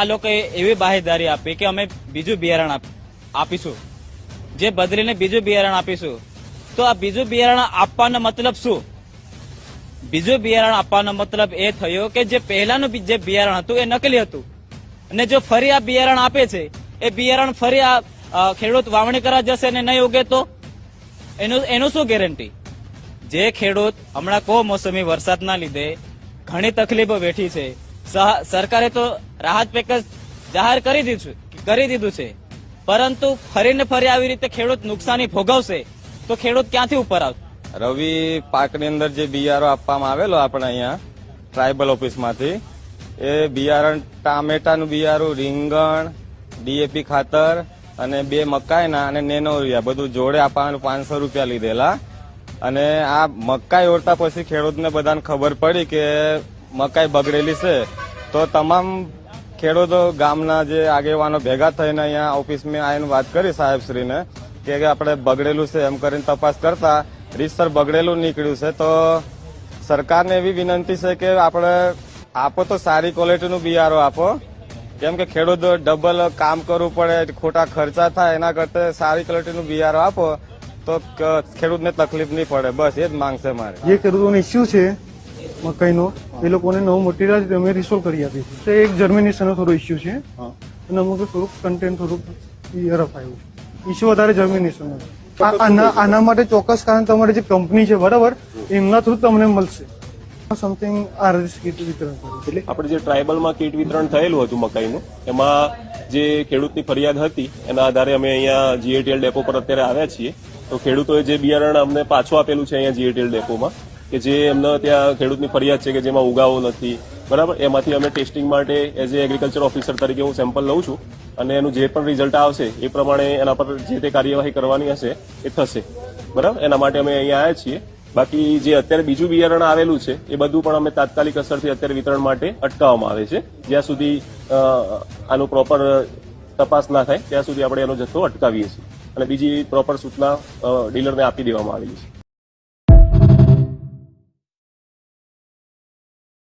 આ લોકોએ એવી બાહેધરી આપી કે અમે બીજું બિયારણ આપીશું, જે બદલીને બીજું બિયારણ આપીશું. તો આ બીજું બિયારણ આપવાનો મતલબ શું? બીજું બિયારણ આપવાનો મતલબ એ થયો કે જે પહેલાનું જે બિયારણ હતું એ નકલી હતું, અને જો ફરી આ બિયારણ આપે છે એ બિયારણ ફરી આ ખેડૂત વાવણી કરવા જશે અને નહીં ઉગે તો એનું શું ગેરંટી? જે ખેડૂત હમણાં કમોસમી વરસાદના લીધે ઘણી તકલીફો વેઠી છે, સરકારે તો રાહત પેકેજ જાહેર કરી દીધું છે, પરંતુ ફરીને ફરી આવી રીતે ખેડૂત નુકસાની ભોગવશે તો ખેડૂત ક્યાંથી ઉપર આવશે? રવિ પાકની અંદર જે બિયારો આપવામાં આવેલો આપણે અહીંયા ટ્રાયબલ ઓફિસમાંથી, એ બિયારણ ટામેટાનું બિયારું, રીંગણ, ડીએપી ખાતર અને 2 મકાઈના અને નેનો યુરિયા બધું જોડે આપવાનું 500 રૂપિયા લીધેલા. અને આ મકાઈ ઓરતા પછી ખેડૂતને બધાને ખબર પડી કે મકાઈ બગડેલી છે, તો તમામ ખેડૂતો ગામના જે આગેવાનો ભેગા થઈને અહીંયા ઓફિસમાં આવીને વાત કરી સાહેબશ્રીને કે આપણે બગડેલું છે એમ કરીને તપાસ કરતા રીતસર બગડેલું નીકળ્યું છે. તો સરકારને એવી વિનંતી છે કે આપણે આપો તો સારી ક્વોલિટીનું બિયારો આપો, કેમ કે ખેડૂત ડબલ કામ કરવું પડે, ખોટા ખર્ચા થાય, એના કરતા સારી ક્વોલિટીનું બિયારો આપો તો ખેડૂતને તકલીફ નહીં પડે. બસ એ જ માંગ છે મારે. જે ખેડૂતોનો ઇસ્યુ છે મકાઈનો, એ લોકોને નવું મટીરિયલ અમે રિસોલ્વ કરી આપીશું. તો એક જર્મિનેશનનો થોડો ઇસ્યુ છે અને અમુક થોડુંક કન્ટેન્ટ થોડુંક રફ આવ્યું છે. ઇસ્યુ વધારે જર્મિનેશનનો છે. આના માટે ચોક્કસ કારણ તમારી જે કંપની છે બરાબર, એમના થ્રુ તમને મળશે સમથિંગ આરએસ કીટ વિતરણ કર્યું. આપણે જે ટ્રાયબલમાં કીટ વિતરણ થયેલું હતું મકાઈનું, એમાં જે ખેડૂતની ફરિયાદ હતી એના આધારે અમે અહીંયા જીએટીએલ ડેપો પર અત્યારે આવ્યા છીએ. તો ખેડૂતોએ જે બિયારણ અમને પાછું આપેલું છે અહીંયા જીએટીએલ ડેપોમાં, કે જે એમને ત્યાં ખેડૂતની ફરિયાદ છે કે જેમાં ઉગાવો નથી બરાબર, એમાંથી અમે ટેસ્ટિંગ માટે એઝ એ એગ્રીકલ્ચર ઓફિસર તરીકે હું સેમ્પલ લઉં છું, અને એનું જે પણ રિઝલ્ટ આવશે એ પ્રમાણે એના પર જે તે કાર્યવાહી કરવાની હશે એ થશે બરાબર. એના માટે અમે અહીંયા આવ્યા છીએ. બાકી જે અત્યારે બીજું બિયારણ આવેલું છે એ બધું પણ અમે તાત્કાલિક અસરથી અત્યારે વિતરણ માટે અટકાવવામાં આવે છે. જ્યાં સુધી આનું પ્રોપર તપાસ ના થાય ત્યાં સુધી આપણે એનો જથ્થો અટકાવીએ છીએ, અને બીજી પ્રોપર સૂચના ડીલરને આપી દેવામાં આવેલી છે.